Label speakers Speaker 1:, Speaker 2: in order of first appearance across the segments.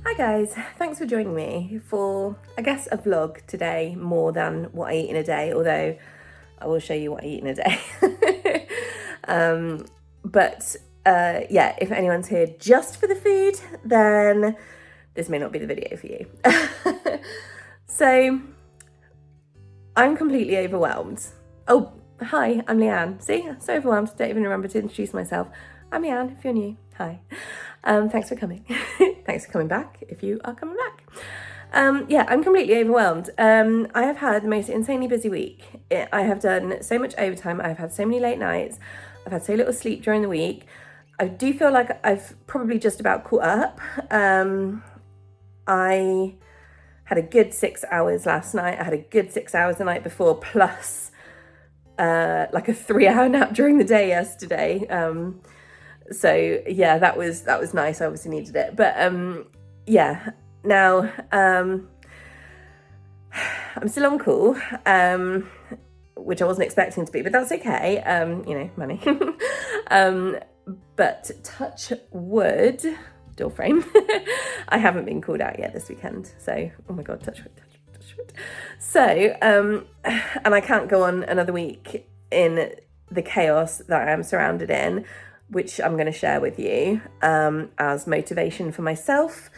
Speaker 1: Hi guys, thanks for joining me for, I guess, a vlog today more than what I eat in a day, although I will show you what I eat in a day. Yeah, if anyone's here just for the food, then this may not be the video for you. So, I'm completely overwhelmed. Oh, hi, I'm Leanne. See, so overwhelmed, don't even remember to introduce myself. I'm Leanne, if you're new, hi. Thanks for coming. Thanks for coming back, if you are coming back. Yeah, I'm completely overwhelmed. I have had the most insanely busy week. I have done so much overtime. I've had so many late nights. I've had so little sleep during the week. I do feel like I've probably just about caught up. I had a good 6 hours last night. I had a good 6 hours the night before, plus like a 3-hour nap during the day yesterday. So yeah, that was nice. I obviously needed it, but yeah. Now I'm still on call, which I wasn't expecting to be, but that's okay. You know, money. But touch wood, door frame. I haven't been called out yet this weekend, so oh my god, touch wood. So and I can't go on another week in the chaos that I am surrounded in, which I'm going to share with you as motivation for myself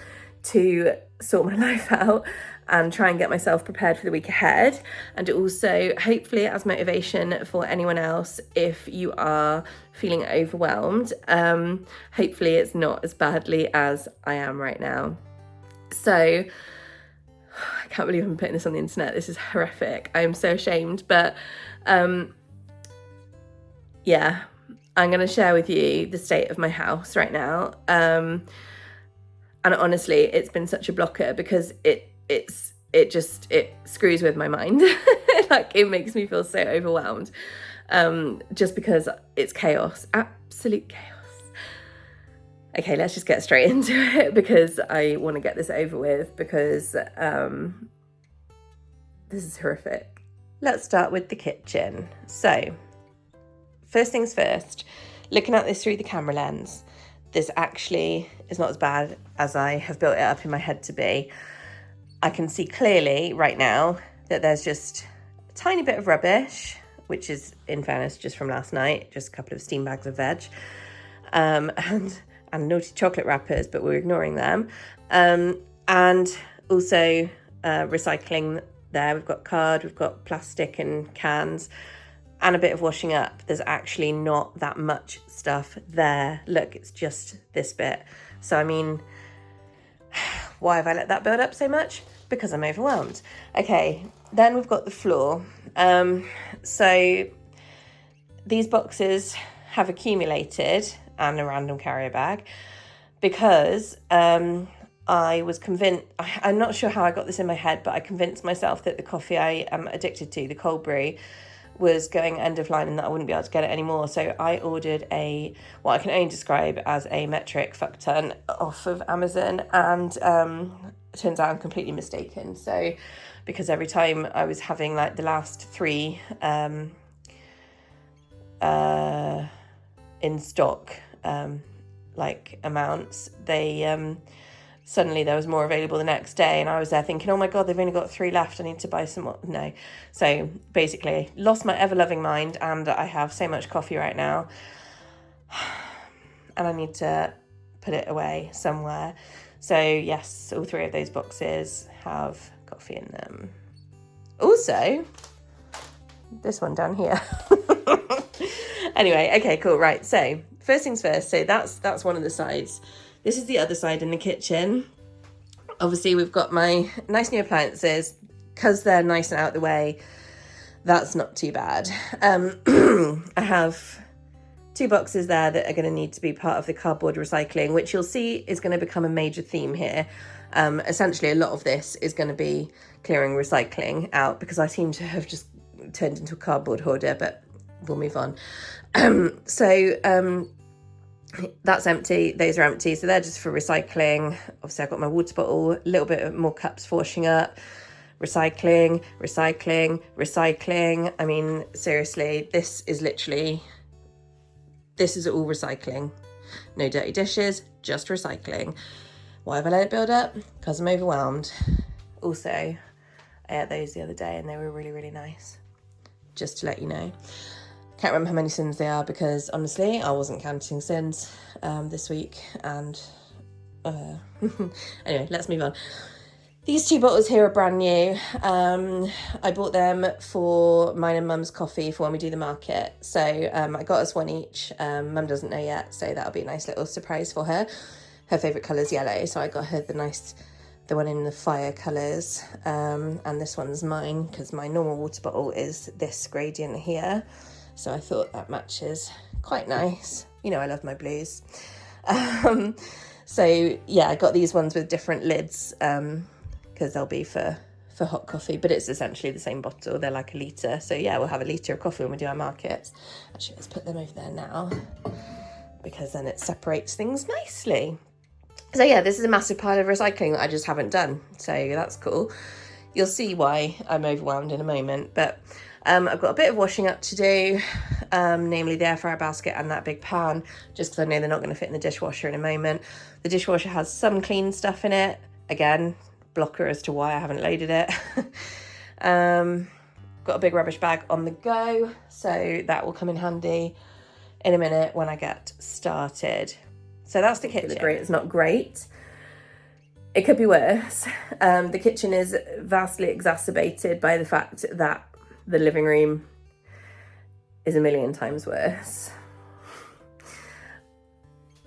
Speaker 1: to sort my life out and try and get myself prepared for the week ahead, and also hopefully as motivation for anyone else if you are feeling overwhelmed. Hopefully it's not as badly as I am right now. So I can't believe I'm putting this on the internet. This is horrific. I'm so ashamed, but yeah, I'm going to share with you the state of my house right now. And honestly, it's been such a blocker because it screws with my mind. Like, it makes me feel so overwhelmed. Just because it's chaos, absolute chaos. Okay, let's just get straight into it because I want to get this over with because this is horrific. Let's start with the kitchen. So, first things first, looking at this through the camera lens, this actually is not as bad as I have built it up in my head to be. I can see clearly right now that there's just a tiny bit of rubbish, which is, in fairness, just from last night, just a couple of steam bags of veg, and naughty chocolate wrappers, but we're ignoring them. And also recycling there. We've got card, we've got plastic and cans, and a bit of washing up. There's actually not that much stuff there. Look, it's just this bit. So, I mean, why have I let that build up so much? Because I'm overwhelmed. Okay, then we've got the floor. So these boxes have accumulated, and a random carrier bag, because I was convinced, I'm not sure how I got this in my head, but I convinced myself that the coffee I am addicted to, the cold brew, was going end of line and that I wouldn't be able to get it anymore. So I ordered what I can only describe as a metric fuck ton off of Amazon, and it turns out I'm completely mistaken. So because every time I was having like the last 3 in stock like amounts, they suddenly there was more available the next day, and I was there thinking, oh my god, they've only got 3 left, I need to buy some more. No. So basically lost my ever-loving mind, and I have so much coffee right now and I need to put it away somewhere. So yes, all 3 of those boxes have coffee in them. Also, this one down here. Anyway, okay, cool, right. So first things first, so that's one of the sides. This is the other side in the kitchen. Obviously, we've got my nice new appliances. Because they're nice and out of the way, that's not too bad. I have 2 boxes there that are going to need to be part of the cardboard recycling, which you'll see is going to become a major theme here. Essentially, a lot of this is going to be clearing recycling out because I seem to have just turned into a cardboard hoarder, but we'll move on. That's empty, those are empty, so they're just for recycling. Obviously I've got my water bottle, a little bit more cups for washing up, recycling. I mean, seriously, this is all recycling. No dirty dishes, just recycling. Why have I let it build up? Because I'm overwhelmed. Also, I ate those the other day and they were really, really nice. Just to let you know. Can't remember how many sins they are because honestly, I wasn't counting sins this week. And anyway, let's move on. These 2 bottles here are brand new. I bought them for mine and Mum's coffee for when we do the market. So I got us 1 each. Mum doesn't know yet, so that'll be a nice little surprise for her. Her favourite colour is yellow, so I got her the one in the fire colours. And this one's mine because my normal water bottle is this gradient here. So I thought that matches quite nice. You know, I love my blues. So yeah, I got these ones with different lids because they'll be for hot coffee, but it's essentially the same bottle. They're like a litre. So yeah, we'll have a litre of coffee when we do our markets. Actually, let's put them over there now because then it separates things nicely. So yeah, this is a massive pile of recycling that I just haven't done. So that's cool. You'll see why I'm overwhelmed in a moment, but I've got a bit of washing up to do, namely the air fryer basket and that big pan, just because I know they're not going to fit in the dishwasher in a moment. The dishwasher has some clean stuff in it. Again, blocker as to why I haven't loaded it. Got a big rubbish bag on the go, so that will come in handy in a minute when I get started. So that's the kitchen. It's not great. It could be worse. The kitchen is vastly exacerbated by the fact that the living room is a million times worse.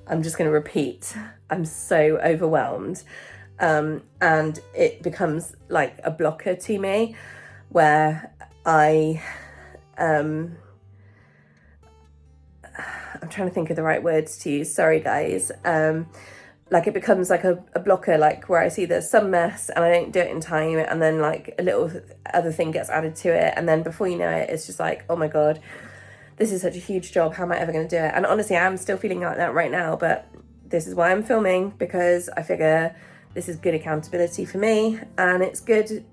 Speaker 1: I'm just going to repeat. I'm so overwhelmed. And it becomes like a blocker to me where I'm trying to think of the right words to use. Sorry, guys. Like it becomes like a blocker, like where I see there's some mess and I don't do it in time, and then like a little other thing gets added to it, and then before you know it, it's just like, oh my God, this is such a huge job. How am I ever going to do it? And honestly, I'm still feeling like that right now, but this is why I'm filming, because I figure this is good accountability for me, and it's good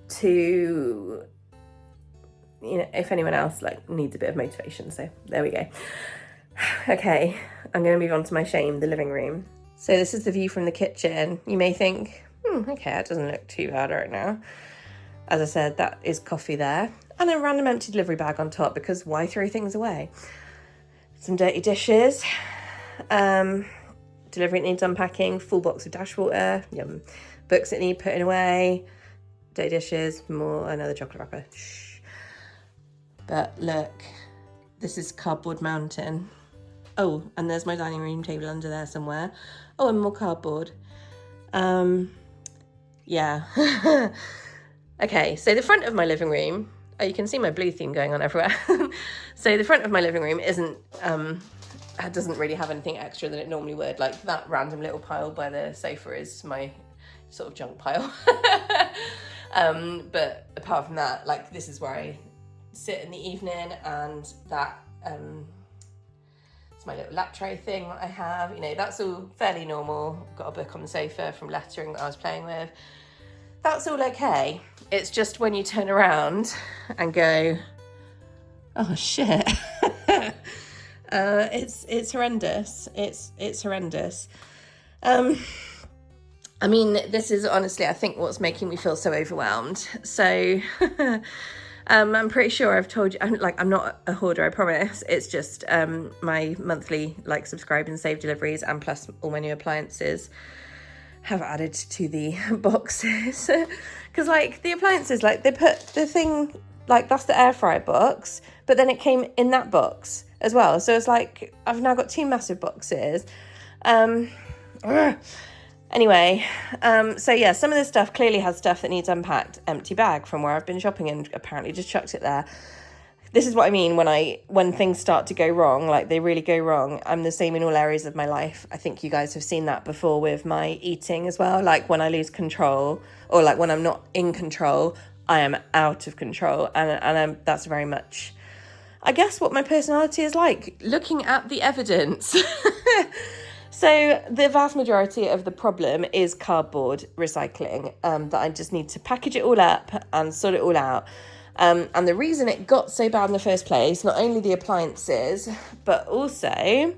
Speaker 1: to, you know, if anyone else like needs a bit of motivation. So there we go. Okay, I'm going to move on to my shame, the living room. So this is the view from the kitchen. You may think, okay, that doesn't look too bad right now. As I said, that is coffee there. And a random empty delivery bag on top, because why throw things away? Some dirty dishes. Delivery that needs unpacking. Full box of dash water. Yum. Books that need putting away. Dirty dishes. More, another chocolate wrapper. Shh. But look, this is cardboard mountain. Oh, and there's my dining room table under there somewhere. Oh, and more cardboard. Yeah. Okay, so the front of my living room, oh, you can see my blue theme going on everywhere. So the front of my living room doesn't really have anything extra than it normally would. Like that random little pile by the sofa is my sort of junk pile. But apart from that, like this is where I sit in the evening, and that it's my little lap tray thing that I have. You know, that's all fairly normal. Got a book on the sofa from lettering that I was playing with. That's all okay. It's just when you turn around and go, oh shit. It's horrendous. It's horrendous. I mean, this is honestly, I think, what's making me feel so overwhelmed. So I'm pretty sure I've told you, I'm not a hoarder, I promise. It's just my monthly like subscribe and save deliveries, and plus all my new appliances have added to the boxes. Because like the appliances, like they put the thing, like that's the air fryer box, but then it came in that box as well. So it's like I've now got 2 massive boxes. Anyway, so yeah, some of this stuff clearly has stuff that needs unpacked. Empty bag from where I've been shopping and apparently just chucked it there. This is what I mean when things start to go wrong, like they really go wrong. I'm the same in all areas of my life. I think you guys have seen that before with my eating as well. Like when I lose control, or like when I'm not in control, I am out of control. And that's very much, I guess, what my personality is like, looking at the evidence. So the vast majority of the problem is cardboard recycling, that I just need to package it all up and sort it all out. And the reason it got so bad in the first place, not only the appliances, but also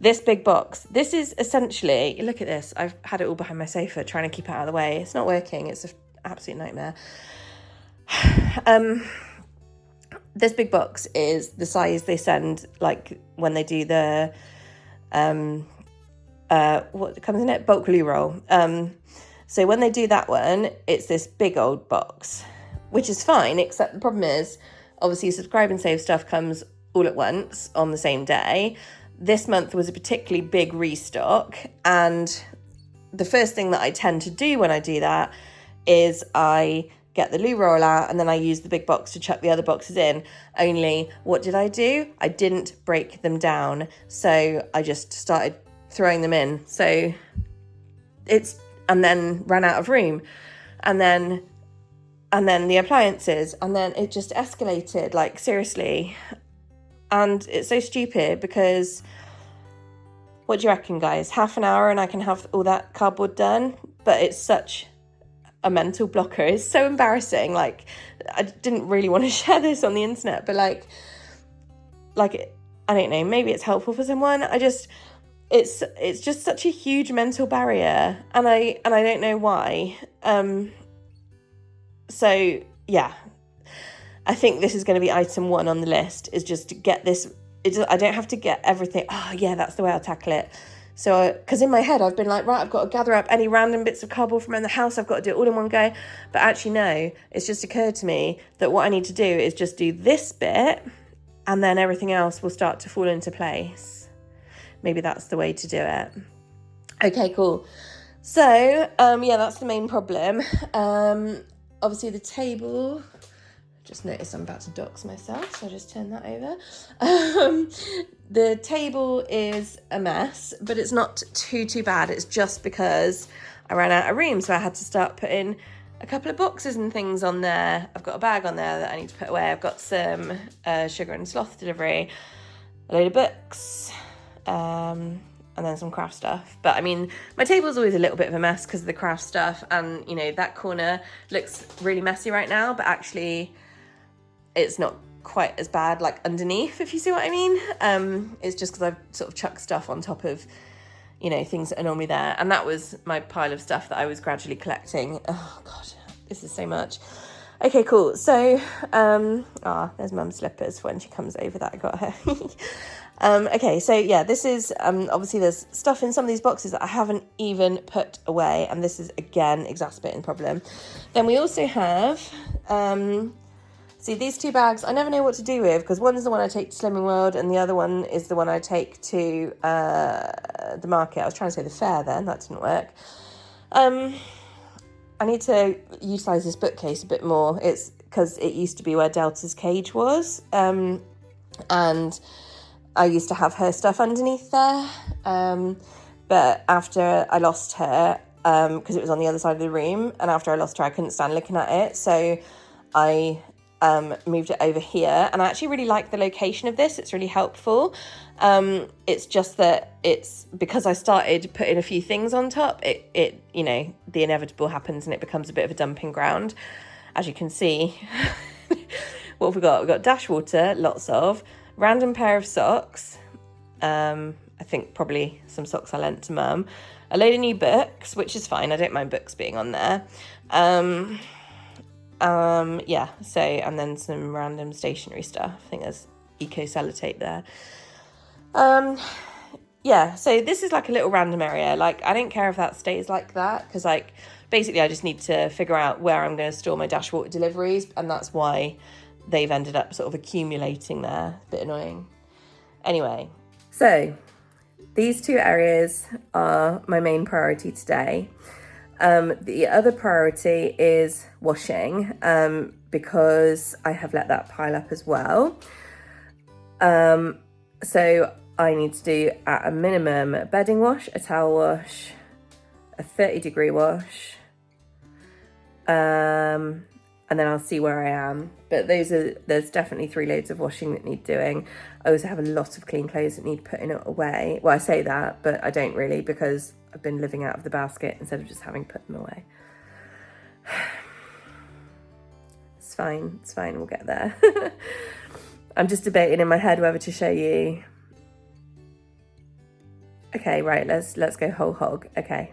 Speaker 1: This big box, this is essentially, look at this. I've had it all behind my sofa trying to keep it out of the way. It's not working. It's an absolute nightmare. This big box is the size they send, like when they do the, what comes in it? Bulk loo roll. So when they do that one, it's this big old box, which is fine, except the problem is, obviously Subscribe and Save stuff comes all at once on the same day. This month was a particularly big restock, and the first thing that I tend to do when I do that is I get the loo roll out and then I use the big box to chuck the other boxes in. Only, what did I do? I didn't break them down, so I just started throwing them in. So and then ran out of room, and then the appliances, and then it just escalated, like seriously. And it's so stupid because, what do you reckon, guys? Half an hour and I can have all that cardboard done? But it's such a mental blocker. It's so embarrassing. Like, I didn't really want to share this on the internet, but like I don't know, maybe it's helpful for someone. It's just such a huge mental barrier, and I don't know why. So yeah, I think this is going to be item 1 on the list, is just to get this. I don't have to get everything. Oh yeah, that's the way I'll tackle it. So, because in my head I've been like, right, I've got to gather up any random bits of cardboard from in the house. I've got to do it all in one go. But actually no, it's just occurred to me that what I need to do is just do this bit, and then everything else will start to fall into place. Maybe that's the way to do it. Okay, cool. So, yeah, that's the main problem. Obviously the table, just noticed I'm about to dox myself, so I'll just turn that over. The table is a mess, but it's not too bad. It's just because I ran out of room, so I had to start putting a couple of boxes and things on there. I've got a bag on there that I need to put away. I've got some sugar and sloth delivery, a load of books, and then some craft stuff. But I mean, my table's always a little bit of a mess because of the craft stuff, and you know, that corner looks really messy right now, but actually it's not quite as bad like underneath, if you see what I mean. It's just because I've sort of chucked stuff on top of, you know, things that are normally there, and that was my pile of stuff that I was gradually collecting. Oh god, this is so much. Okay, cool. So there's Mum's slippers for when she comes over that I got her. Okay, so yeah, this is obviously there's stuff in some of these boxes that I haven't even put away, and this is again exacerbating the problem. Then we also have see these 2 bags I never know what to do with, because one is the one I take to Slimming World and the other one is the one I take to the market. I was trying to say the fair then, that didn't work. I need to utilise this bookcase a bit more. It's because it used to be where Delta's cage was, and I used to have her stuff underneath there, but after I lost her, because it was on the other side of the room, and after I lost her I couldn't stand looking at it, so I moved it over here, and I actually really like the location of this. It's really helpful. It's just that it's because I started putting a few things on top, it you know, the inevitable happens and it becomes a bit of a dumping ground. As you can see, what have we got? We've got dash water, lots of, random pair of socks, I think probably some socks I lent to Mum, a load of new books, which is fine, I don't mind books being on there, yeah, so, and then some random stationery stuff. I think there's eco sellotape there. Yeah, so this is like a little random area. Like, I don't care if that stays like that, because like basically I just need to figure out where I'm going to store my Dashwater deliveries, and that's why they've ended up sort of accumulating there. A bit annoying. Anyway, so these 2 areas are my main priority today. The other priority is washing, because I have let that pile up as well. So I need to do at a minimum a bedding wash, a towel wash, a 30-degree wash, and then I'll see where I am. But there's definitely 3 loads of washing that need doing. I also have a lot of clean clothes that need putting away. Well, I say that, but I don't really, because I've been living out of the basket instead of just having put them away. It's fine, we'll get there. I'm just debating in my head whether to show you Okay, right, let's go whole hog. Okay.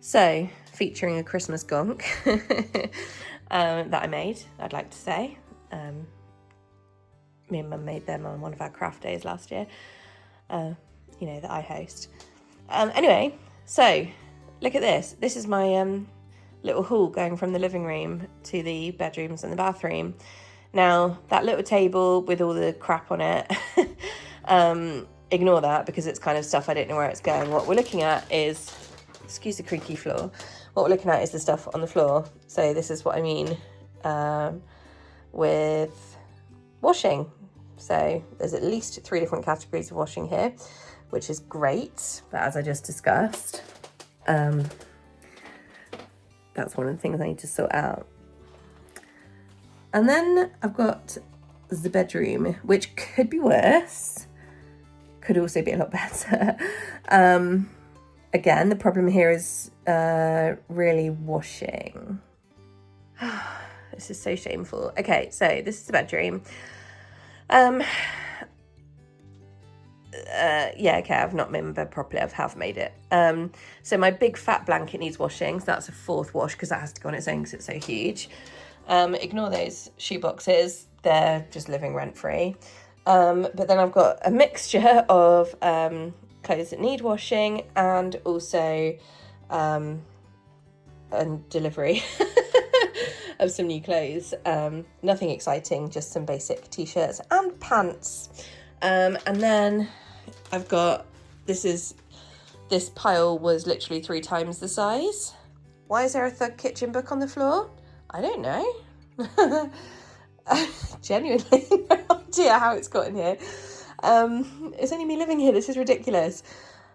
Speaker 1: So, featuring a Christmas gonk that I made, I'd like to say. Me and Mum made them on one of our craft days last year, that I host. Anyway, so look at this. This is my little hall going from the living room to the bedrooms and the bathroom. Now, that little table with all the crap on it, ignore that because it's kind of stuff I don't know where it's going. What we're looking at is, excuse the creaky floor, what we're looking at is the stuff on the floor. So this is what I mean with washing. So there's at least 3 different categories of washing here, which is great. But as I just discussed, that's one of the things I need to sort out. And then I've got the bedroom, which could be worse, could also be a lot better. Again, the problem here is really washing. This is so shameful. Okay, so this is the bedroom. Okay, I've not made my bed properly. I've half made it. So my big fat blanket needs washing, so that's a 4th wash because that has to go on its own because it's so huge. Ignore those shoe boxes, they're just living rent-free. But then I've got a mixture of clothes that need washing and also a delivery of some new clothes. Nothing exciting, just some basic t-shirts and pants. And then I've got, this pile was literally 3 times the size. Why is there a Thug Kitchen book on the floor? I don't know. Genuinely no idea how it's got in here. It's only me living here. This is ridiculous.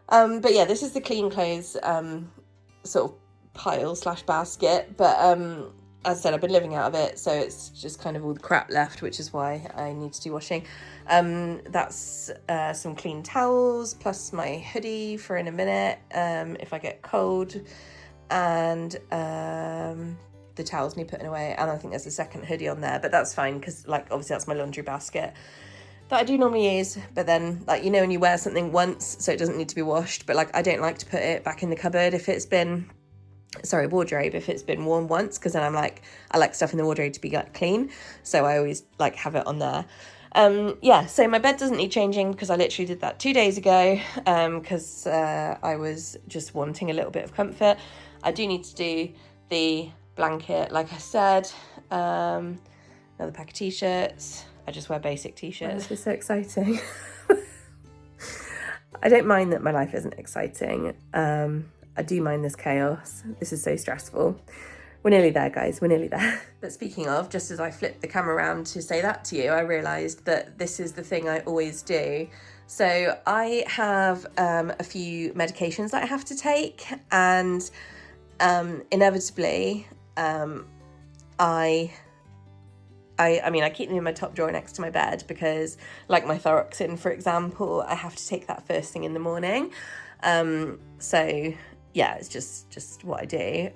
Speaker 1: But yeah, this is the clean clothes sort of pile / basket. But as I said, I've been living out of it, so it's just kind of all the crap left, which is why I need to do washing. That's some clean towels plus my hoodie for in a minute if I get cold, and the towels need putting away, and I think there's a second hoodie on there, but that's fine because obviously that's my laundry basket that I do normally use. But then when you wear something once, so it doesn't need to be washed, but I don't like to put it back in the cupboard if it's been wardrobe if it's been worn once, because then I like stuff in the wardrobe to be clean, so I always have it on there. So my bed doesn't need changing because I literally did that 2 days ago because I was just wanting a little bit of comfort. I do need to do the blanket, like I said. Another pack of t-shirts. I just wear basic t-shirts. Oh, this is so exciting. I don't mind that my life isn't exciting. I do mind this chaos. This is so stressful. We're nearly there, guys. We're nearly there. But speaking of, just as I flipped the camera around to say that to you, I realised that this is the thing I always do. So I have a few medications that I have to take, and inevitably I keep them in my top drawer next to my bed because, like my Thyroxin, for example, I have to take that first thing in the morning. So yeah, it's just what I do.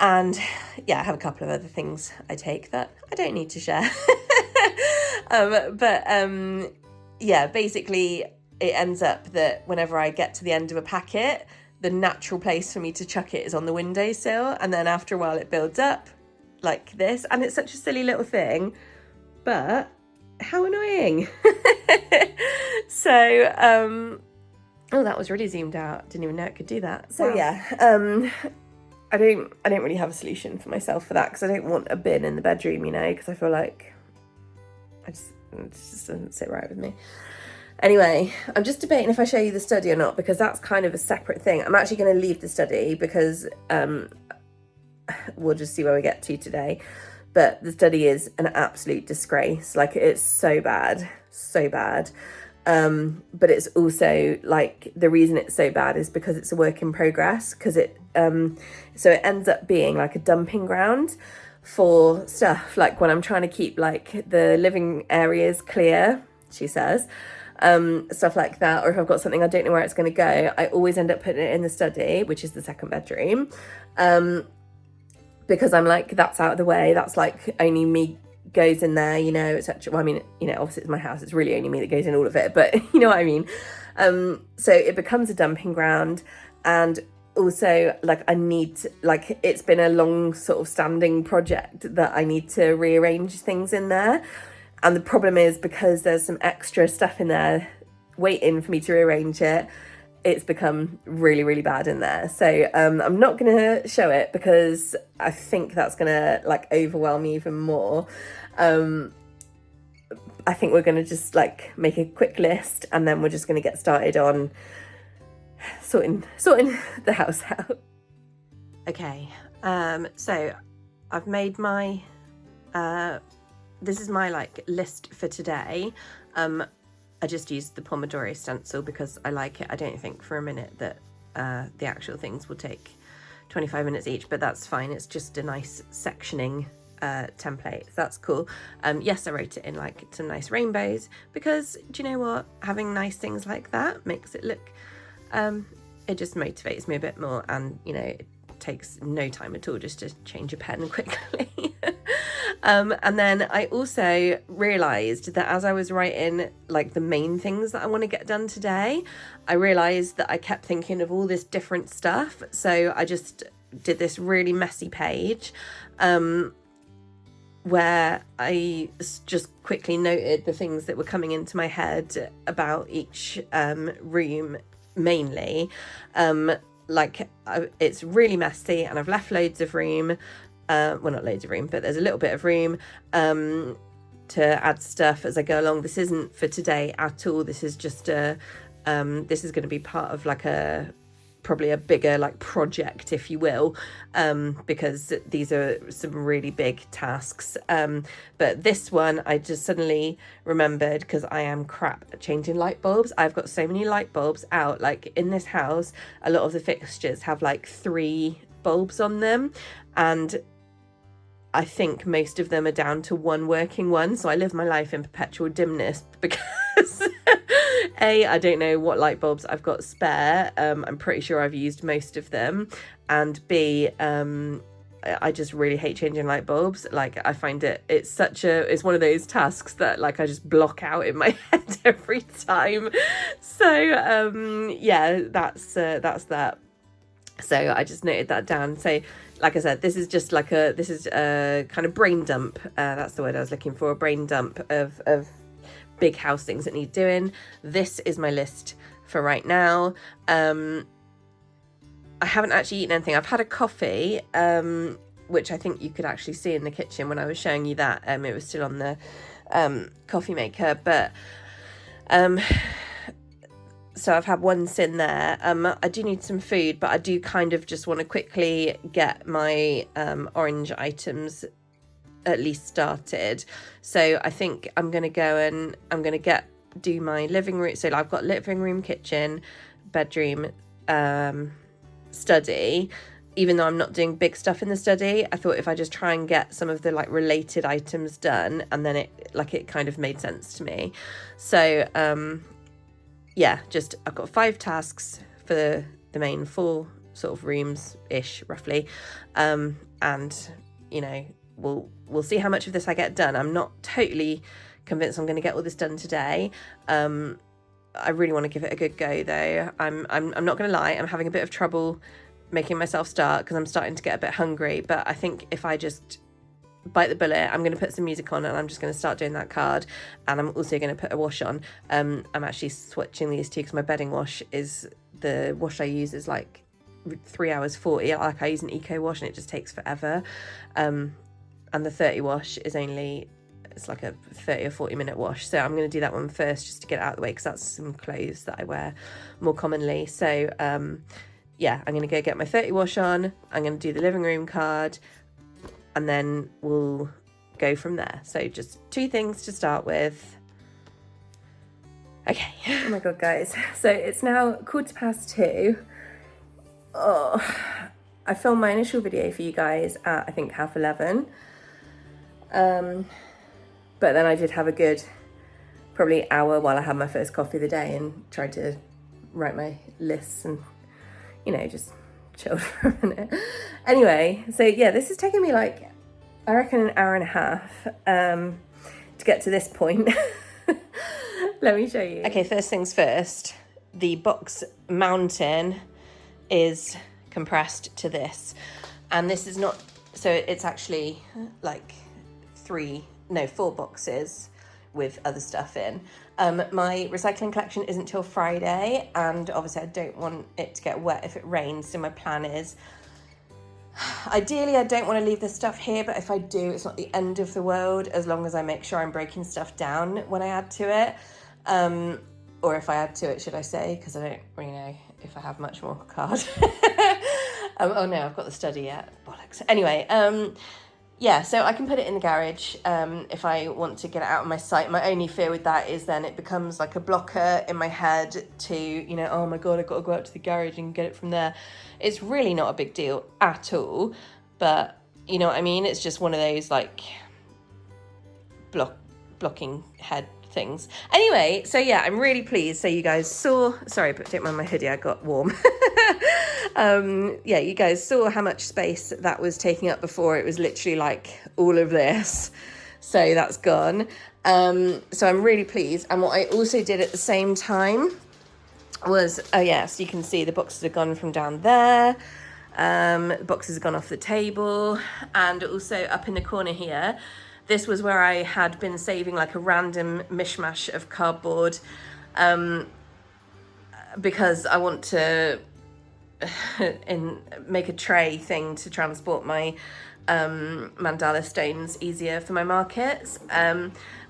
Speaker 1: And yeah, I have a couple of other things I take that I don't need to share. Basically it ends up that whenever I get to the end of a packet, the natural place for me to chuck it is on the windowsill, and then after a while it builds up like this, and it's such a silly little thing, but how annoying. So oh, that was really zoomed out, didn't even know it could do that. So wow. Yeah, I don't really have a solution for myself for that, because I don't want a bin in the bedroom, because I feel like it just doesn't sit right with me. Anyway, I'm just debating if I show you the study or not, because that's kind of a separate thing. I'm actually going to leave the study because we'll just see where we get to today. But the study is an absolute disgrace. It's so bad. But it's also the reason it's so bad is because it's a work in progress, because it so it ends up being like a dumping ground for stuff when I'm trying to keep the living areas clear, she says, stuff like that, or if I've got something I don't know where it's going to go, I always end up putting it in the study, which is the second bedroom, because I'm that's out of the way, that's only me goes in there, etc. Well, I mean, obviously it's my house, it's really only me that goes in all of it, but you know what I mean. So it becomes a dumping ground, and also like I need to, like, it's been a long sort of standing project that I need to rearrange things in there. And the problem is, because there's some extra stuff in there waiting for me to rearrange it, it's become really, really bad in there. So I'm not going to show it because I think that's going to like overwhelm me even more. I think we're going to just like make a quick list, and then we're just going to get started on sorting the house out. Okay, so I've made my this is my like list for today. I just used the Pomodoro stencil because I like it. I don't think for a minute that the actual things will take 25 minutes each, but that's fine. It's just a nice sectioning template. So that's cool. Yes, I wrote it in like some nice rainbows because, do you know what? Having nice things like that makes it look, it just motivates me a bit more, and you know, it takes no time at all just to change a pen quickly. And then I also realised that as I was writing like the main things that I want to get done today, I realised that I kept thinking of all this different stuff. So I just did this really messy page where I just quickly noted the things that were coming into my head about each room mainly. It's really messy, and I've left loads of room. Well, not loads of room, but there's a little bit of room to add stuff as I go along. This isn't for today at all. This is just this is going to be part of like probably a bigger like project, if you will, because these are some really big tasks. But this one I just suddenly remembered, because I am crap at changing light bulbs. I've got so many light bulbs out. Like in this house, a lot of the fixtures have like 3 bulbs on them, and I think most of them are down to 1 working one. So I live my life in perpetual dimness because A, I don't know what light bulbs I've got spare. I'm pretty sure I've used most of them. And B, I just really hate changing light bulbs. Like I find it's one of those tasks that like I just block out in my head every time. So yeah, that's that. So I just noted that down. So like I said, this is a kind of brain dump. That's the word I was looking for, a brain dump of big house things that need doing. This is my list for right now. I haven't actually eaten anything. I've had a coffee, which I think you could actually see in the kitchen when I was showing you that. It was still on the coffee maker, but so I've had 1 sin there. I do need some food, but I do kind of just want to quickly get my orange items at least started. So I think I'm going to go and I'm going to do my living room. So I've got living room, kitchen, bedroom, study. Even though I'm not doing big stuff in the study, I thought if I just try and get some of the like related items done, and then it kind of made sense to me. So yeah, just I've got 5 tasks for the main 4 sort of rooms ish roughly, and you know, we'll see how much of this I get done. I'm not totally convinced I'm going to get all this done today. I really want to give it a good go though. I'm not going to lie, I'm having a bit of trouble making myself start because I'm starting to get a bit hungry, but I think if I just bite the bullet, I'm going to put some music on and I'm just going to start doing that card, and I'm also going to put a wash on. I'm actually switching these two because my bedding wash the wash I use is like 3 hours 40. Like I use an eco wash and it just takes forever, and the 30 wash is it's like a 30 or 40 minute wash. So I'm going to do that one first just to get it out of the way because that's some clothes that I wear more commonly. So yeah, I'm going to go get my 30 wash on. I'm going to do the living room card, and then we'll go from there. So just 2 things to start with. Okay. Oh my God, guys. So it's now 2:15. Oh, I filmed my initial video for you guys at, I think, 11:30. But then I did have a good probably hour while I had my first coffee of the day and tried to write my lists and, you know, just chilled for a minute. Anyway, so yeah, this has taken me like, I reckon, an hour and a half to get to this point. Let me show you. Okay, first things first. the box mountain is compressed to this, and this is not, so it's actually like 4 boxes with other stuff in. My recycling collection isn't till Friday, and obviously I don't want it to get wet if it rains, so my plan is, ideally I don't want to leave this stuff here, but if I do, it's not the end of the world, as long as I make sure I'm breaking stuff down when I add to it, or if I add to it, should I say, because I don't really know if I have much more card. Oh no, I've got the study yet, bollocks. Anyway, yeah, so I can put it in the garage if I want to get it out of my sight. My only fear with that is then it becomes like a blocker in my head to, you know, oh my God, I've got to go out to the garage and get it from there. It's really not a big deal at all, but you know what I mean? It's just one of those like blocking head things. Anyway, so yeah, I'm really pleased. So you guys saw, sorry, but don't mind my hoodie, I got warm. Yeah, you guys saw how much space that was taking up before. It was literally like all of this. So that's gone. So I'm really pleased. And what I also did at the same time was, oh yes, you can see the boxes have gone from down there. The boxes have gone off the table, and also up in the corner here, this was where I had been saving like a random mishmash of cardboard, because I want to make a tray thing to transport my mandala stones easier for my markets.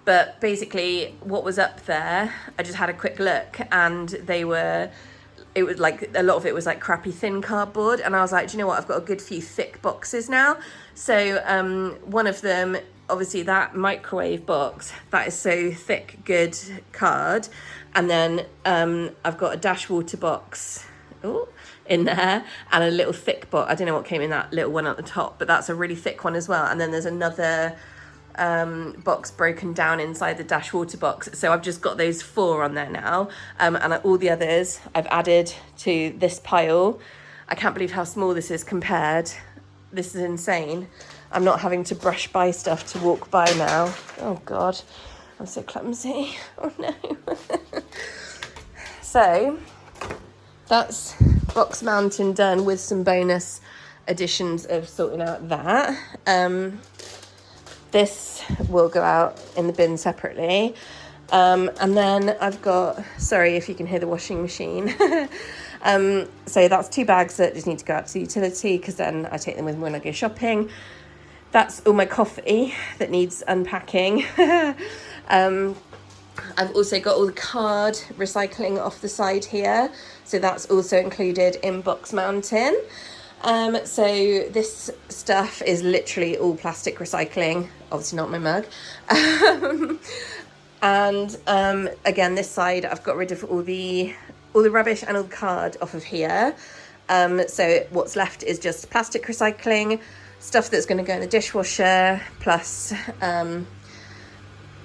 Speaker 1: But basically what was up there, I just had a quick look, and it was like, a lot of it was like crappy thin cardboard, and I was like, do you know what, I've got a good few thick boxes now. So one of them, obviously that microwave box, that is so thick, good card. And then I've got a dash water box in there, and a little thick box. I don't know what came in that little one at the top, but that's a really thick one as well. And then there's another box broken down inside the dash water box. So I've just got those 4 on there now, and all the others I've added to this pile. I can't believe how small this is compared. This is insane. I'm not having to brush by stuff to walk by now. Oh God, I'm so clumsy. Oh no. So that's box mountain done, with some bonus additions of sorting out that. This will go out in the bin separately. And then I've got, sorry if you can hear the washing machine. So that's 2 bags that just need to go out to the utility, because then I take them with me when I go shopping. That's all my coffee that needs unpacking. I've also got all the card recycling off the side here, so that's also included in Box Mountain. So this stuff is literally all plastic recycling, obviously not my mug. And again, this side I've got rid of all the rubbish and all the card off of here. So what's left is just plastic recycling, stuff that's going to go in the dishwasher, plus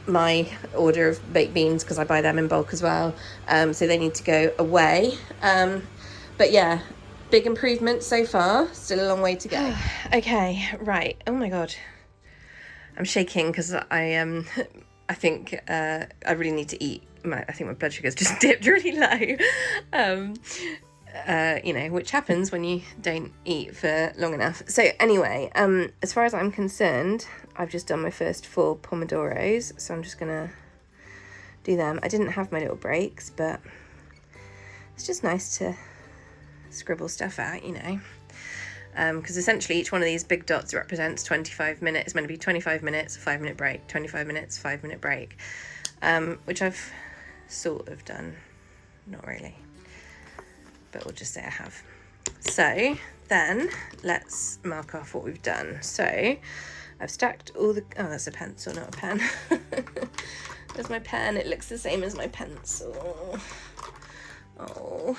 Speaker 1: my order of baked beans, because I buy them in bulk as well. So they need to go away. But yeah, big improvement so far, still a long way to go. Okay, right. Oh my God, I'm shaking because I think I really need to eat. I think my blood sugar's just dipped really low. You know, which happens when you don't eat for long enough. So anyway, as far as I'm concerned, I've just done my first 4 Pomodoros, so I'm just gonna do them. I didn't have my little breaks, but it's just nice to scribble stuff out, you know, because essentially each one of these big dots represents 25 minutes. It's meant to be 25 minutes, 5-minute break, 25 minutes, 5-minute break, which I've sort of done, not really, but we'll just say I have. So then let's mark off what we've done. So I've stacked all the, oh, that's a pencil, not a pen. There's my pen, it looks the same as my pencil. Oh,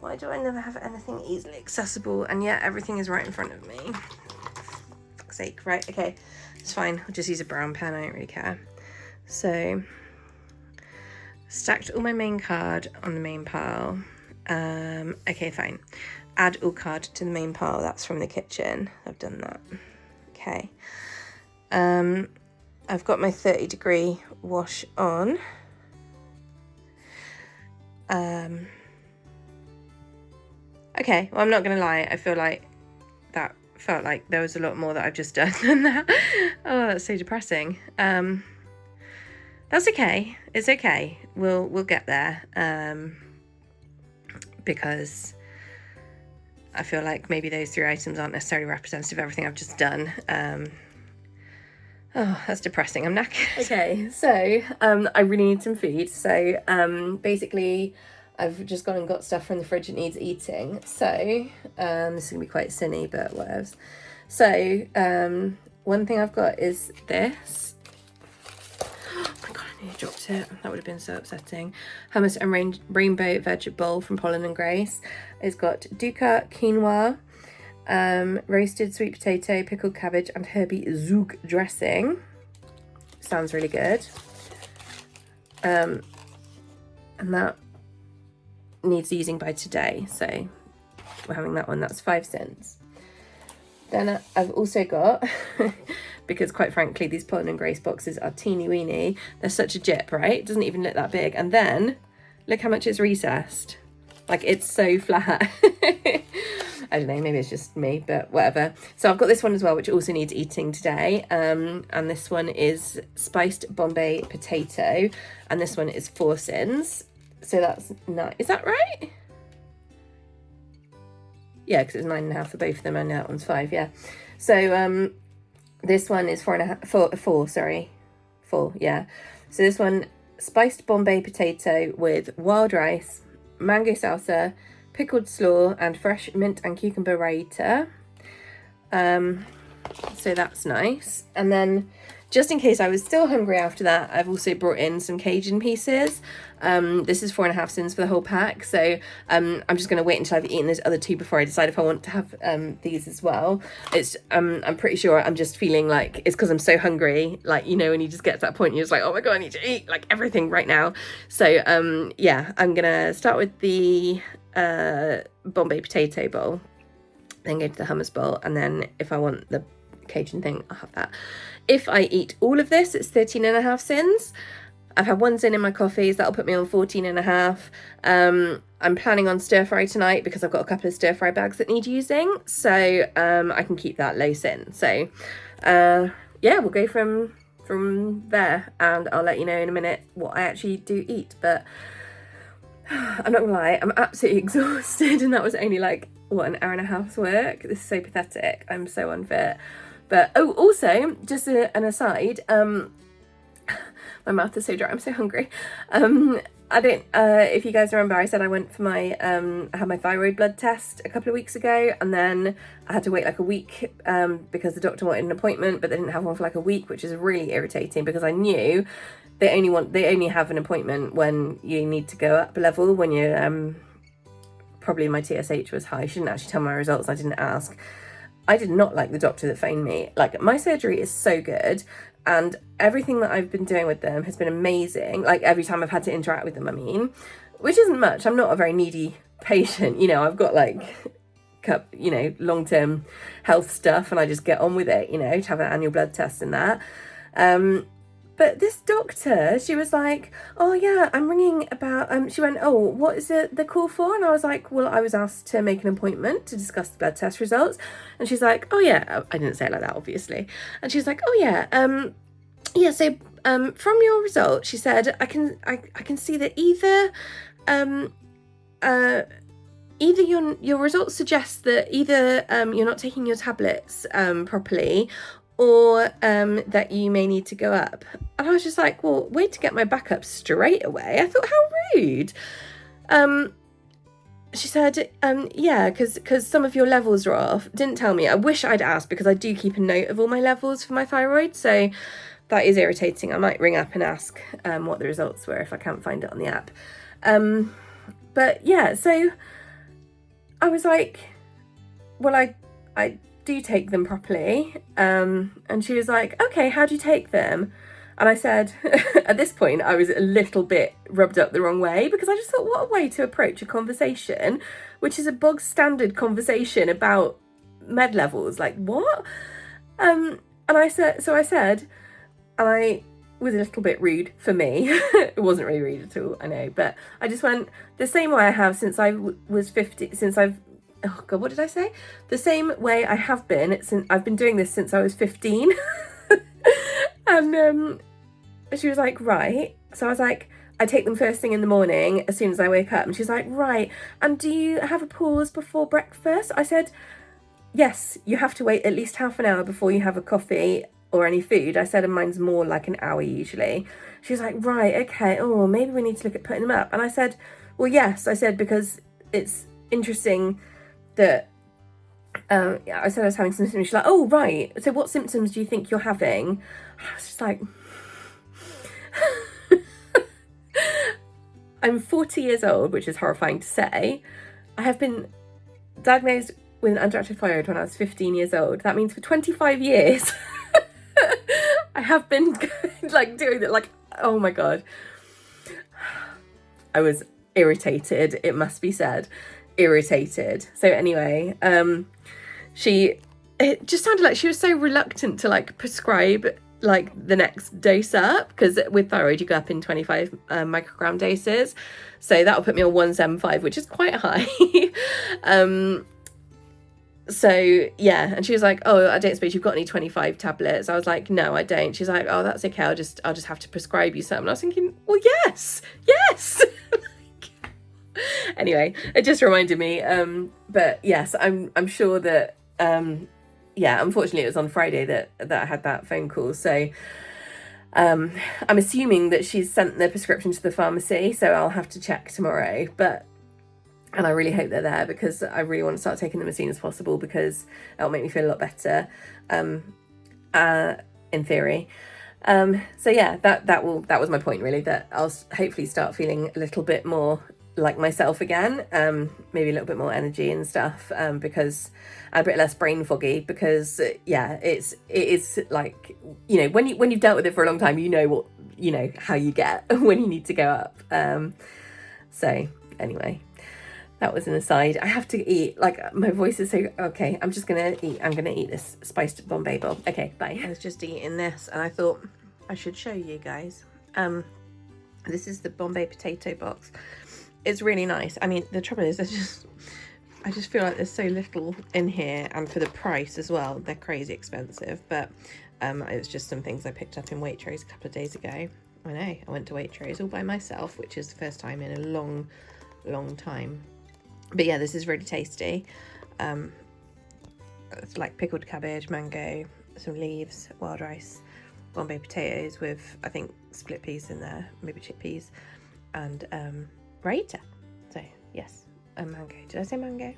Speaker 1: why do I never have anything easily accessible, and yet everything is right in front of me? For fuck's sake. Right, okay, it's fine, I'll just use a brown pen, I don't really care. So stacked all my main card on the main pile. Okay, fine. Add all card to the main pile. That's from the kitchen. I've done that. Okay. I've got my 30-degree wash on. Okay, well, I'm not gonna lie, I feel like that felt like there was a lot more that I've just done than that. Oh, that's so depressing. That's okay. It's okay. We'll get there. Because I feel like maybe those 3 items aren't necessarily representative of everything I've just done. Oh, that's depressing. I'm knackered. Okay, so I really need some food. So basically, I've just gone and got stuff from the fridge that needs eating. So this is gonna be quite silly, but whatever. So one thing I've got is this. Oh my god, I nearly dropped it. That would have been so upsetting. Hummus and rainbow veg bowl from Pollen and Grace. It's got dukkha, quinoa, roasted sweet potato, pickled cabbage, and Herbie Zouk dressing. Sounds really good. And that needs using by today, so we're having that one. That's 5 cents. Then I've also got, because quite frankly, these Pollen and Grace boxes are teeny weeny. They're such a jip, right? It doesn't even look that big. And then look how much it's recessed. Like, it's so flat. I don't know, maybe it's just me, but whatever. So I've got this one as well, which also needs eating today. And this one is spiced Bombay potato. And this one is 4 sins. So that's nice. Is that right? Yeah, because it's 9.5 for both of them, and that one's 5, yeah. So this one is 4, yeah. So this one, spiced Bombay potato with wild rice, mango salsa, pickled slaw, and fresh mint and cucumber raita. So that's nice. And then, just in case I was still hungry after that, I've also brought in some Cajun pieces. This is 4.5 cents for the whole pack. So I'm just going to wait until I've eaten those other 2 before I decide if I want to have these as well. It's I'm pretty sure I'm just feeling like it's because I'm so hungry. Like, you know, when you just get to that point, you're just like, oh my god, I need to eat like everything right now. So yeah, I'm gonna start with the Bombay potato bowl, then go to the hummus bowl, and then if I want the Cajun thing, I'll have that. If I eat all of this, it's 13.5 cents. I've had 1 sin in my coffees. That'll put me on 14.5. I'm planning on stir fry tonight because I've got a couple of stir fry bags that need using. So I can keep that low sin. So yeah, we'll go from there, and I'll let you know in a minute what I actually do eat. But I'm not gonna lie, I'm absolutely exhausted, and that was only like, what, an hour and a half's work? This is so pathetic. I'm so unfit. But oh, also, just an aside, my mouth is so dry, I'm so hungry. I don't, if you guys remember, I said I went for my, I had my thyroid blood test a couple of weeks ago, and then I had to wait like a week because the doctor wanted an appointment, but they didn't have one for like a week, which is really irritating because I knew they only have an appointment when you need to go up a level, when you're, probably my TSH was high. She didn't actually tell my results, I didn't ask. I did not like the doctor that phoned me. Like, my surgery is so good, and everything that I've been doing with them has been amazing. Like, every time I've had to interact with them, I mean, which isn't much. I'm not a very needy patient, you know. I've got like, you know, long-term health stuff, and I just get on with it, you know, to have an annual blood test and that. But this doctor, she was like, oh yeah, I'm ringing about, she went, oh, what is it the call for? And I was like, well, I was asked to make an appointment to discuss the blood test results. And she's like, oh yeah, I didn't say it like that, obviously. And she's like, oh yeah, yeah, so from your results, she said, I can see that either your results suggest that either you're not taking your tablets properly, or that you may need to go up. And I was just like, well, way to get my back up straight away. I thought, how rude. She said, yeah, because some of your levels are off. Didn't tell me. I wish I'd asked, because I do keep a note of all my levels for my thyroid, so that is irritating. I might ring up and ask what the results were if I can't find it on the app. But yeah, so I was like, well, I do take them properly. And she was like, okay, how do you take them? And I said, at this point, I was a little bit rubbed up the wrong way, because I just thought, what a way to approach a conversation, which is a bog standard conversation about med levels. Like, what? And I said, and I was a little bit rude for me. It wasn't really rude at all, I know, but I just went the same way I have since I was 50, oh God, what did I say? The same way I have been since I've been doing this since I was 15. And she was like, right. So I was like, I take them first thing in the morning as soon as I wake up. And she's like, right. And do you have a pause before breakfast? I said, yes, you have to wait at least half an hour before you have a coffee or any food. I said, and mine's more like an hour usually. She was like, right, okay. Oh, maybe we need to look at putting them up. And I said, well, yes. I said, because it's interesting that I said I was having some symptoms. She's like, oh, right. So what symptoms do you think you're having? I was just like, I'm 40 years old, which is horrifying to say. I have been diagnosed with an underactive thyroid when I was 15 years old. That means for 25 years, I have been like doing that. Like, oh my God. I was irritated, it must be said. Irritated. So anyway, it just sounded like she was so reluctant to like prescribe like the next dose up, because with thyroid you go up in 25 microgram doses, so that'll put me on 175, which is quite high. So yeah, and she was like, oh, I don't suppose you've got any 25 tablets. I was like, no, I don't. She's like, oh, that's okay, I'll just have to prescribe you some. And I was thinking, well, yes. Anyway, it just reminded me, but yes, I'm sure that yeah, unfortunately it was on Friday that I had that phone call. So I'm assuming that she's sent the prescription to the pharmacy, so I'll have to check tomorrow. And I really hope they're there, because I really want to start taking them as soon as possible, because it'll make me feel a lot better, in theory. So yeah, that was my point really, that I'll hopefully start feeling a little bit more like myself again, maybe a little bit more energy and stuff, because I'm a bit less brain foggy, because yeah, it is like, you know, when you've dealt with it for a long time, you know how you get when you need to go up. So anyway, that was an aside. I have to eat, like my voice is so, okay, I'm gonna eat this spiced Bombay bowl. Okay, bye. I was just eating this and I thought I should show you guys. This is the Bombay potato box. It's really nice. I mean, the trouble is, I just feel like there's so little in here, and for the price as well, they're crazy expensive. But it was just some things I picked up in Waitrose a couple of days ago. I know, I went to Waitrose all by myself, which is the first time in a long time. But yeah, this is really tasty. It's like pickled cabbage, mango, some leaves, wild rice, Bombay potatoes with, I think, split peas in there, maybe chickpeas, and raita. So yes, a mango. Did I say mango?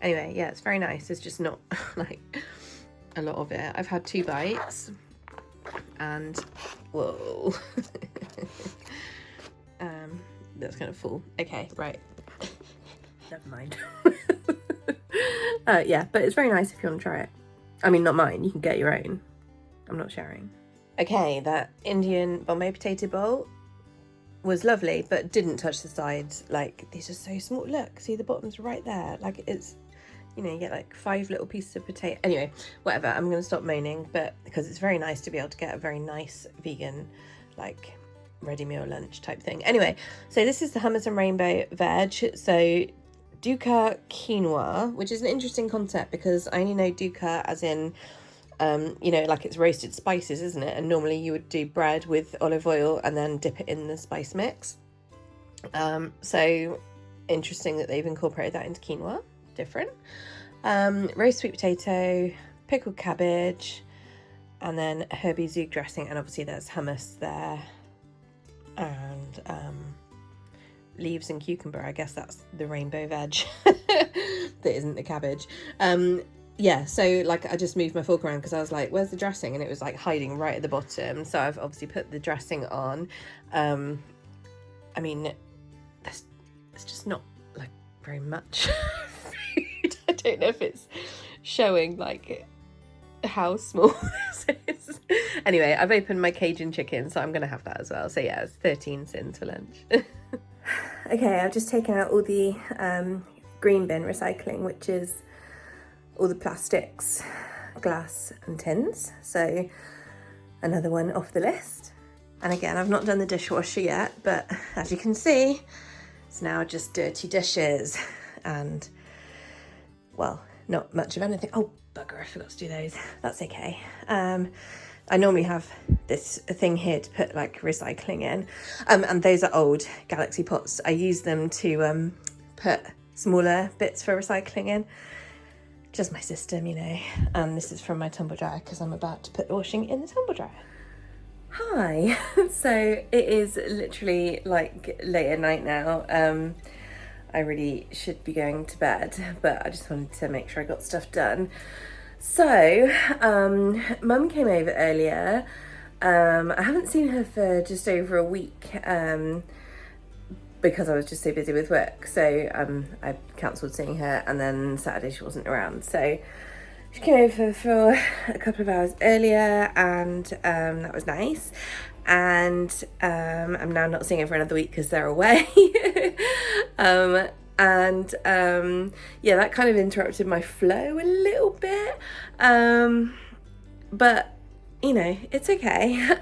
Speaker 1: Anyway, yeah, it's very nice. It's just not like a lot of it. I've had 2 bites and whoa. That's kind of full. Okay, right. Never mind. Yeah, but it's very nice if you want to try it. I mean, not mine, you can get your own. I'm not sharing. Okay, that Indian Bombay potato bowl was lovely, but didn't touch the sides. Like, these are so small. Look, see the bottom's right there. Like, it's, you know, you get like 5 little pieces of potato. Anyway, whatever, I'm going to stop moaning, but because it's very nice to be able to get a very nice vegan, like, ready meal lunch type thing. Anyway, so this is the hummus and rainbow veg. So dukkha quinoa, which is an interesting concept, because I only know dukkha as in, you know, like it's roasted spices, isn't it? And normally you would do bread with olive oil and then dip it in the spice mix. So interesting that they've incorporated that into quinoa. Different. Roast sweet potato, pickled cabbage, and then herby zug dressing, and obviously there's hummus there, and leaves and cucumber. I guess that's the rainbow veg that isn't the cabbage. Yeah, so like I just moved my fork around because I was like, where's the dressing? And it was like hiding right at the bottom. So I've obviously put the dressing on. I mean, it's just not like very much food. I don't know if it's showing like how small this is. Anyway, I've opened my Cajun chicken, so I'm going to have that as well. So yeah, it's 13 cents for lunch. Okay, I've just taken out all the green bin recycling, which is all the plastics, glass and tins. So another one off the list. And again, I've not done the dishwasher yet, but as you can see, it's now just dirty dishes and, well, not much of anything. Oh, bugger, I forgot to do those. That's okay. I normally have this thing here to put like recycling in, and those are old Galaxy pots. I use them to put smaller bits for recycling in. Just my system, you know. And this is from my tumble dryer because I'm about to put the washing in the tumble dryer. Hi. So it is literally like late at night now. I really should be going to bed, but I just wanted to make sure I got stuff done. So, Mum came over earlier. I haven't seen her for just over a week because I was just so busy with work. So I cancelled seeing her, and then Saturday she wasn't around. So she came over for a couple of hours earlier, and that was nice. And I'm now not seeing her for another week because they're away. Yeah, that kind of interrupted my flow a little bit, but you know, it's okay,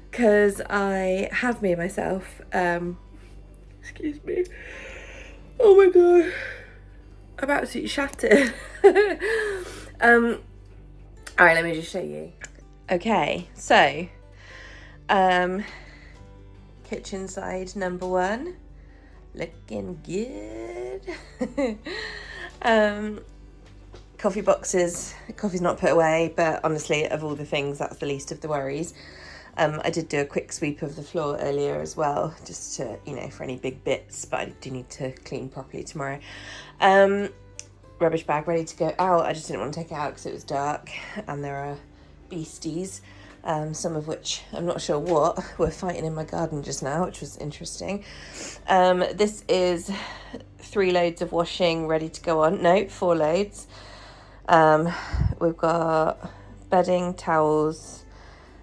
Speaker 1: because I have made myself, excuse me, oh my god, I'm absolutely shattered. Alright, let me just show you. Okay, so kitchen side number 1, looking good. Coffee boxes, coffee's not put away, but honestly, of all the things, that's the least of the worries. I did do a quick sweep of the floor earlier as well, just to, you know, for any big bits, but I do need to clean properly tomorrow. Rubbish bag ready to go out. I just didn't want to take it out because it was dark, and there are beasties, some of which I'm not sure what, were fighting in my garden just now, which was interesting. This is 3 loads of washing ready to go on. No, 4 loads. We've got bedding, towels,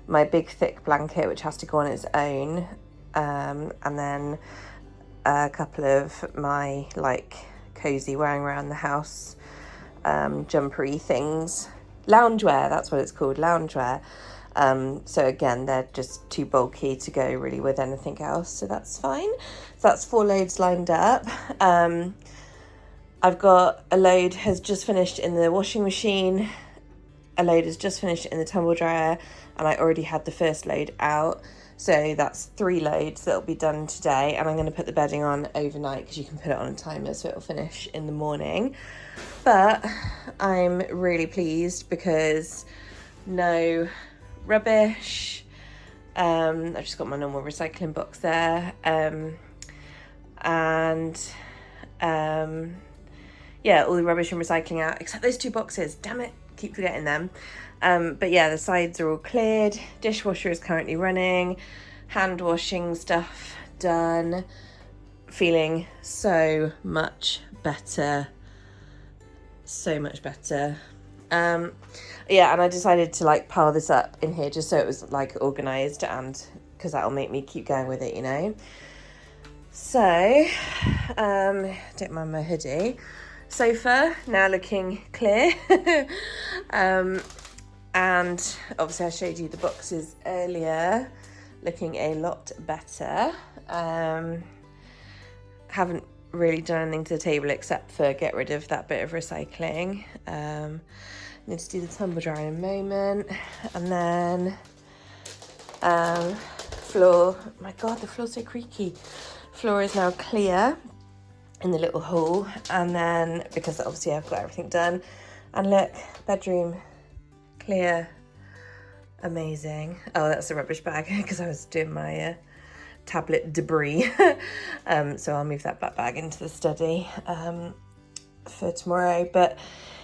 Speaker 1: my big thick blanket which has to go on its own, and then a couple of my like cozy wearing around the house jumpery things, loungewear, that's what it's called, loungewear. So again, they're just too bulky to go really with anything else, so that's fine. So that's 4 loads lined up. I've got a load has just finished in the washing machine, a load has just finished in the tumble dryer, and I already had the first load out. So that's 3 loads that'll be done today, and I'm going to put the bedding on overnight because you can put it on a timer so it'll finish in the morning. But I'm really pleased because no rubbish. I've just got my normal recycling box there, yeah, all the rubbish and recycling out except those 2 boxes, damn it, keep forgetting them. But yeah, the sides are all cleared, dishwasher is currently running, hand washing stuff done, feeling so much better, so much better. Yeah, and I decided to like pile this up in here just so it was like organised, and because that'll make me keep going with it, you know. So don't mind my hoodie. Sofa now looking clear. And obviously I showed you the boxes earlier, looking a lot better. Haven't really done anything to the table except for get rid of that bit of recycling. Need to do the tumble dryer in a moment, and then floor, my god, the floor's so creaky. Floor is now clear in the little hall, and then because obviously I've got everything done, and look, bedroom clear, amazing. Oh, that's a rubbish bag because I was doing my tablet debris. So I'll move that bag into the study for tomorrow. But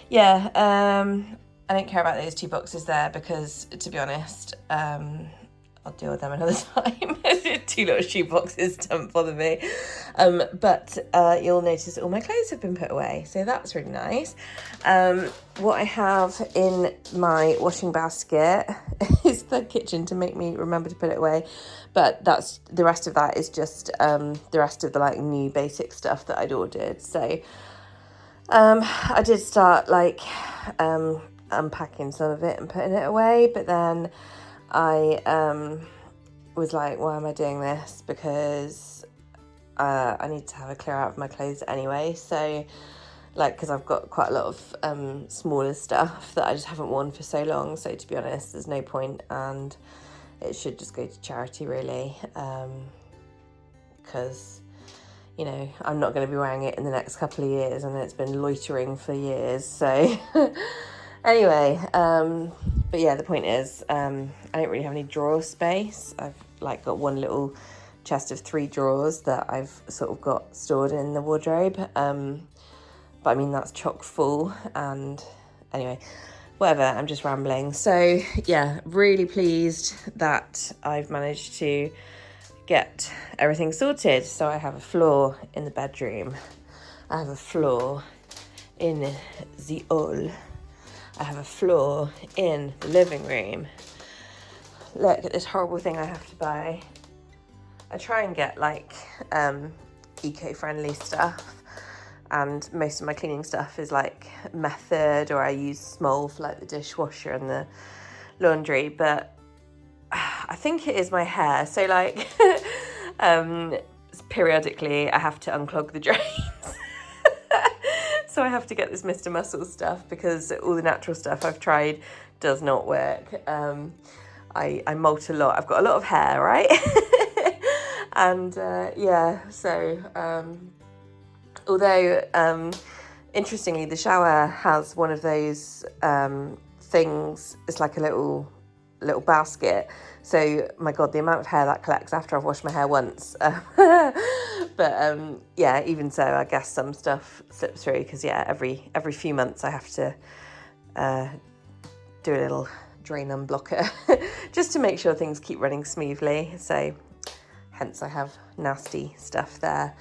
Speaker 1: yeah, I don't care about those 2 boxes there because, to be honest, I'll deal with them another time. 2 little shoe boxes don't bother me. But you'll notice all my clothes have been put away, so that's really nice. What I have in my washing basket is the kitchen to make me remember to put it away, but that's the rest of that is just the rest of the like new basic stuff that I'd ordered. So I did start like unpacking some of it and putting it away, but then I was like, why am I doing this? Because I need to have a clear out of my clothes anyway. So like, because I've got quite a lot of smaller stuff that I just haven't worn for so long. So to be honest, there's no point, and it should just go to charity really. Because, you know, I'm not going to be wearing it in the next couple of years, and it's been loitering for years. So anyway, but yeah, the point is, I don't really have any drawer space. I've like got one little chest of 3 drawers that I've sort of got stored in the wardrobe. But I mean, that's chock full, and anyway, whatever, I'm just rambling. So yeah, really pleased that I've managed to get everything sorted. So I have a floor in the bedroom. I have a floor in the hall. I have a floor in the living room. Look at this horrible thing I have to buy. I try and get like eco-friendly stuff, and most of my cleaning stuff is like Method, or I use Smol for like the dishwasher and the laundry, but I think it is my hair. So like periodically I have to unclog the drains. So I have to get this Mr. Muscle stuff, because all the natural stuff I've tried does not work. I molt a lot. I've got a lot of hair, right? And yeah, so although interestingly, the shower has one of those things. It's like a little basket. So my God, the amount of hair that collects after I've washed my hair once. But yeah, even so, I guess some stuff slips through, because yeah, every few months I have to do a little drain unblocker just to make sure things keep running smoothly. So hence I have nasty stuff there,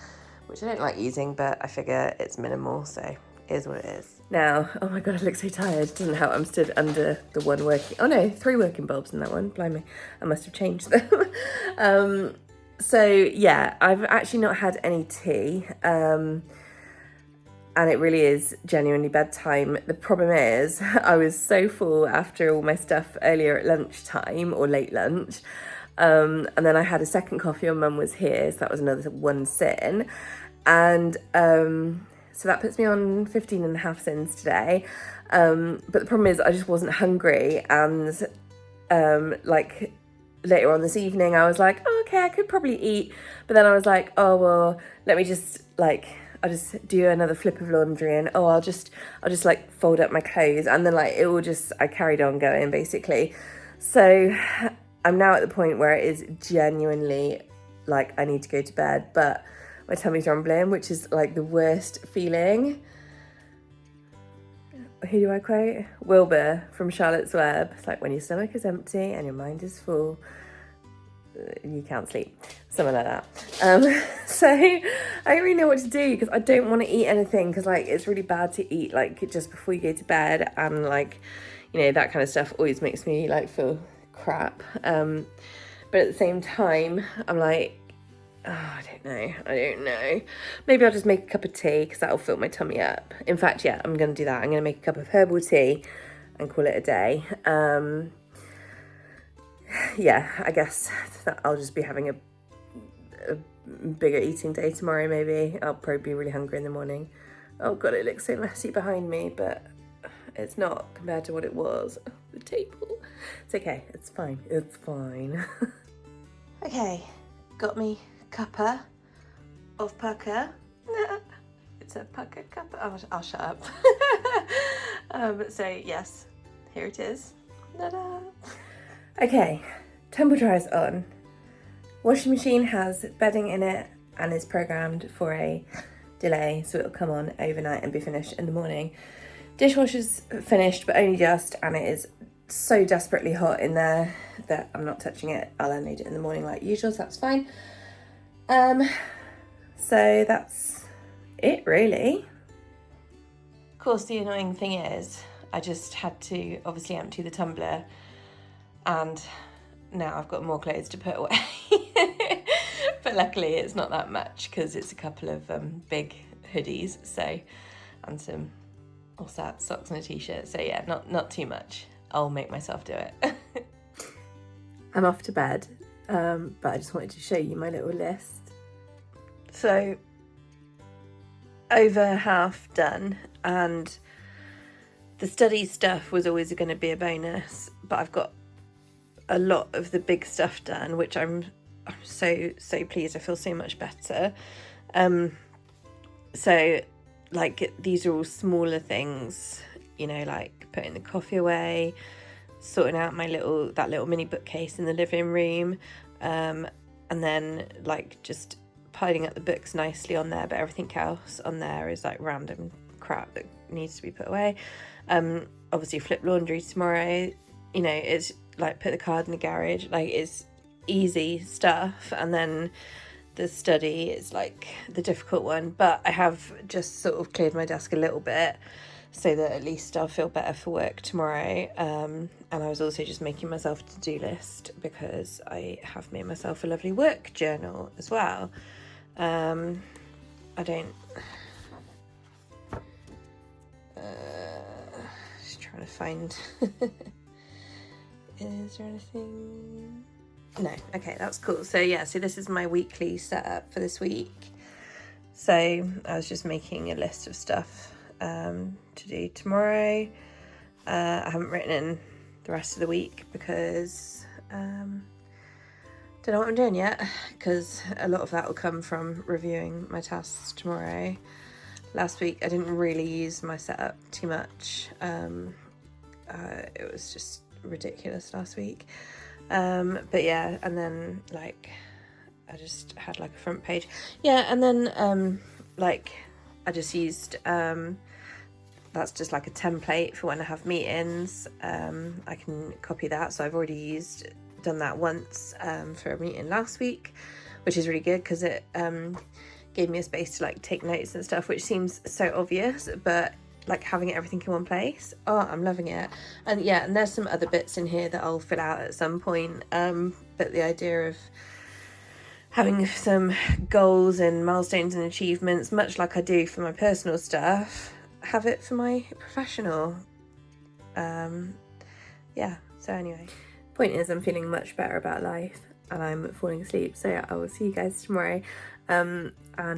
Speaker 1: which I don't like using, but I figure it's minimal, so it is what it is. Now, oh my God, I look so tired. It doesn't help, I'm stood under the 3 working bulbs in that one. Blimey, I must have changed them. So yeah, I've actually not had any tea, and it really is genuinely bedtime. The problem is I was so full after all my stuff earlier at lunchtime, or late lunch, and then I had a second coffee when Mum was here, so that was another one sin, and so that puts me on 15.5 sins today. But the problem is I just wasn't hungry, and like later on this evening I was like, oh, okay, I could probably eat, but then I was like, oh well, let me just like, I'll just do another flip of laundry, and oh, I'll just like fold up my clothes, and then like I carried on going basically. So I'm now at the point where it is genuinely like I need to go to bed, but my tummy's rumbling, which is like the worst feeling. Who do I quote? Wilbur from Charlotte's Web. It's like, when your stomach is empty and your mind is full, you can't sleep. Something like that. So I don't really know what to do, because I don't want to eat anything, because like it's really bad to eat like just before you go to bed, and like, you know, that kind of stuff always makes me like feel crap. But at the same time, I'm like, oh, I don't know. Maybe I'll just make a cup of tea, because that'll fill my tummy up. In fact, yeah, I'm going to do that. I'm going to make a cup of herbal tea and call it a day. Yeah, I guess that I'll just be having a bigger eating day tomorrow, maybe. I'll probably be really hungry in the morning. Oh God, it looks so messy behind me, but it's not compared to what it was. The table. It's okay. It's fine. It's fine. Okay, got me cuppa of pucker. It's a pucker cuppa. Oh, I'll shut up. So yes, here it is. Ta-da. Okay, tumble dryer's on. Washing machine has bedding in it and is programmed for a delay, so it'll come on overnight and be finished in the morning. Dishwasher's finished, but only just, and it is so desperately hot in there that I'm not touching it. I'll unload it in the morning like usual, so that's fine. So that's it really. Of course, the annoying thing is I just had to obviously empty the tumbler, and now I've got more clothes to put away. But luckily it's not that much, because it's a couple of big hoodies, so, and some, what's that, socks and a t-shirt. So yeah, not too much. I'll make myself do it. I'm off to bed. but I just wanted to show you my little list. So over half done, and the study stuff was always going to be a bonus, but I've got a lot of the big stuff done, which I'm so pleased. I feel so much better. So like these are all smaller things, you know, like putting the coffee away, sorting out my that little mini bookcase in the living room, and then like just piling up the books nicely on there, but everything else on there is like random crap that needs to be put away. Obviously flip laundry tomorrow, you know, it's like put the car in the garage, like it's easy stuff. And then the study is like the difficult one, but I have just sort of cleared my desk a little bit so that at least I'll feel better for work tomorrow. And I was also just making myself a to-do list because I have made myself a lovely work journal as well. I don't just trying to find is there anything? No. Okay, that's cool. So yeah, so this is my weekly setup for this week. So I was just making a list of stuff to do tomorrow. I haven't written in the rest of the week because don't know what I'm doing yet, because a lot of that will come from reviewing my tasks tomorrow. Last week I didn't really use my setup too much. It was just ridiculous last week. But yeah, and then like I just had like a front page. Yeah, and then like I just used that's just like a template for when I have meetings. I can copy that, so I've already done that once for a meeting last week, which is really good because it gave me a space to like take notes and stuff, which seems so obvious, but like having everything in one place, oh, I'm loving it. And yeah, and there's some other bits in here that I'll fill out at some point, but the idea of having some goals and milestones and achievements, much like I do for my personal stuff, have it for my professional. Yeah, so anyway, point is I'm feeling much better about life and I'm falling asleep, so I will see you guys tomorrow, and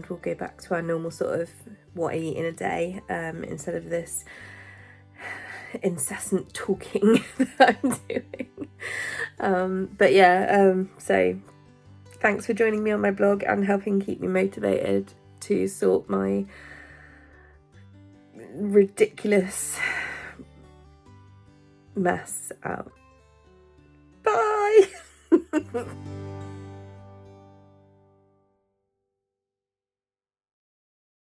Speaker 1: we'll go back to our normal sort of what I eat in a day, instead of this incessant talking that I'm doing. But yeah, so thanks for joining me on my blog and helping keep me motivated to sort my ridiculous mess out. Bye.